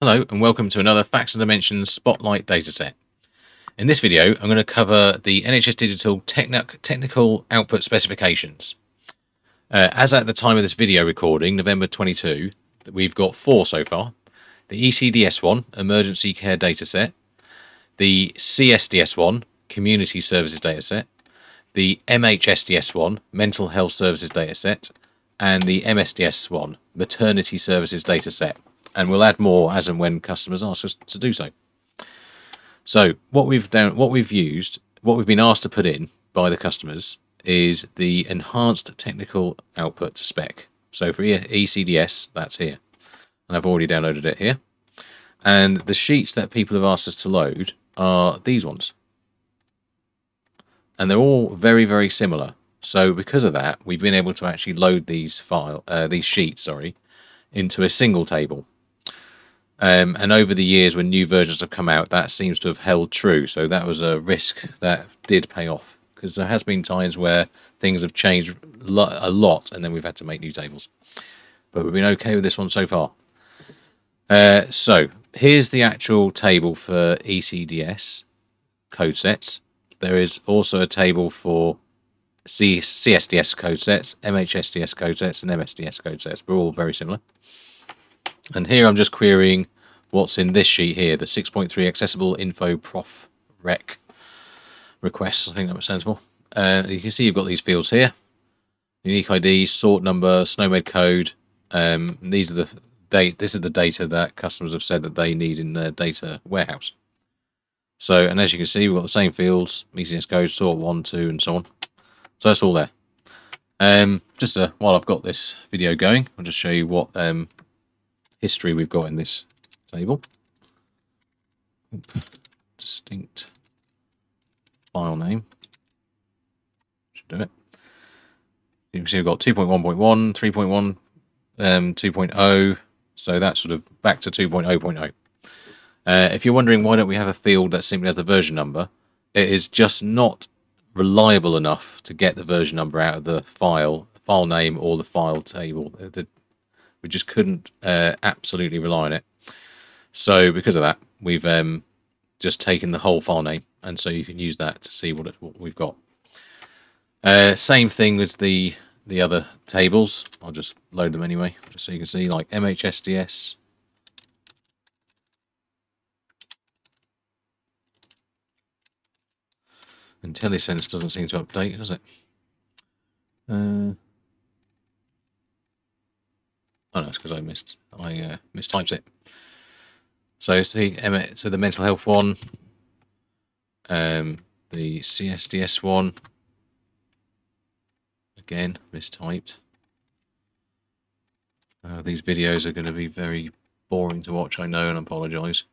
Hello and welcome to another Facts and Dimensions Spotlight Dataset. In this video I'm going to cover the NHS Digital Technical Output Specifications. As at the time of this video recording, November 22, we've got 4 so far. The ECDS one, Emergency Care Dataset, the CSDS one, Community Services Dataset, the MHSDS one, Mental Health Services Dataset, and the MSDS one, Maternity Services Dataset. And we'll add more as and when customers ask us to do so. So what we've been asked to put in by the customers is the Enhanced Technical Output Spec. So for ECDS, that's here. And I've already downloaded it here. And the sheets that people have asked us to load are these ones. And they're all very, very similar. So because of that, we've been able to actually load these sheets, into a single table. And over the years, when new versions have come out, that seems to have held true. So that was a risk that did pay off, because there has been times where things have changed a lot, and then we've had to make new tables. But we've been okay with this one so far. So here's the actual table for ECDS code sets. There is also a table for CSDS code sets, MHSDS code sets, and MSDS code sets. They're all very similar. And here I'm just querying what's in this sheet here, the 6.3 accessible info prof rec requests, I think that stands for. You can see you've got these fields here: unique ID, sort number, SNOMED code. This is the data that customers have said that they need in their data warehouse. So, and as you can see, we've got the same fields: ECDS code, sort 1, 2, and so on. So that's all there. While I've got this video going, I'll just show you what history we've got in this table. Distinct file name should do it. You can see we've got 2.1.1, 3.1, 2.0, so that's sort of back to 2.0.0. If you're wondering why don't we have a field that simply has the version number, it is just not reliable enough to get the version number out of the file name or the file table. We just couldn't absolutely rely on it. So because of that, we've just taken the whole file name, and so you can use that to see what we've got. Same thing with the other tables. I'll just load them anyway, just so you can see, like MHSDS. IntelliSense doesn't seem to update, does it? Oh no, it's because I mistyped it. So it's the mental health one, the CSDS one, again mistyped. These videos are going to be very boring to watch, I know, and I apologise.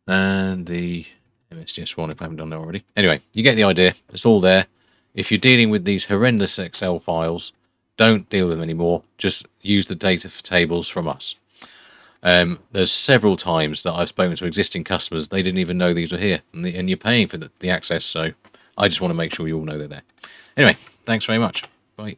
And the MSDS one, if I haven't done that already. Anyway, you get the idea. It's all there. If you're dealing with these horrendous Excel files, don't deal with them anymore. Just use the data for tables from us. There's several times that I've spoken to existing customers, they didn't even know these were here, and you're paying for the access, so I just want to make sure you all know they're there. Anyway, thanks very much. Bye.